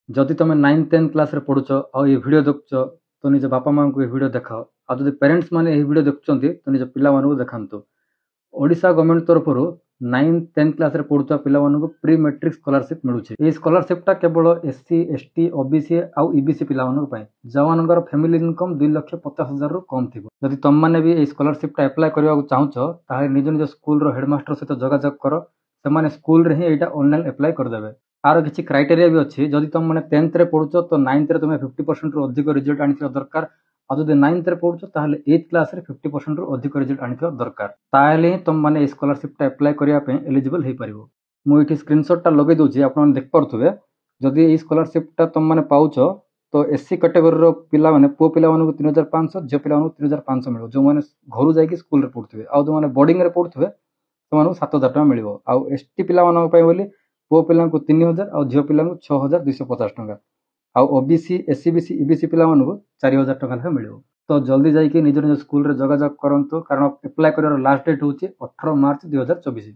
जदि तुम 9 10 क्लास रे पढ़ुछ आ ये वीडियो देखुछ तो निज बापा माँ को ये वीडियो देखाओ आ जदि पेरेंट्स माने ये वीडियो देखुछंती तो निज पिला मानू देखांतु। ओडिशा गवर्नमेंट तरफ 9 10 क्लास रे पढ़ुवा पिला मानू प्री मैट्रिक स्कॉलरशिप मिलुछे। ए स्कॉलरशिप टा केवल एससी एसटी ओबीसी आ ईबीसी पिला मानू पय जवानगर फैमिली इनकम 2,50,000 रु कम थिबो। जदि तुम माने भी ए स्कॉलरशिप टा अप्लाई करबा को चाहुछ ताहे निज निज स्कूल रो हेडमास्टर सहित जोगाजोग करो। सेमाने स्कूल रे ही एटा ऑनलाइन अप्लाई कर देबे। आरो किछि क्राइटेरिया भी अछि। जदि तुम माने 10th रे पढ़ुछ तो 9th रे तुमे 50% रु अधिक रिजल्ट आनिथिबा दरकार। आ जदि 9th रे पढ़ुछ ताहले 8th क्लास रे 50% रु अधिक रिजल्ट आनिथिबा दरकार। ताहले ही तुम माने स्कॉलरशिप टा अप्लाई करिया पे एलिजिबल हे परिबो। मु इठी स्क्रीनशॉट टा लगे दोछि आपन देख परथुबे। जदि ए स्कॉलरशिप टा तुम माने पाउछ तो एससी कैटेगरी रो पिला माने पो पिला माने 3500 जे पिला माने 3500 मिलो। जो माने घरु जाई कि स्कूल रे पढ़ुथुबे आ जो माने बोर्डिंग रे पढ़ुथुबे तो माने 7000 टका मिलिबो। आ एसटी पिला माने पय बोली पो पिला को 3000 और झियो पिला को 6250 टका। आ ओबीसी एससीबीसी ईबीसी पिला माने 4000 टका ले मिलिबो। तो जल्दी जाई कि निज निज स्कूल रे जोगाजोग करंतु कारण अप्लाई करियर लास्ट डेट होची 18 मार्च 2024।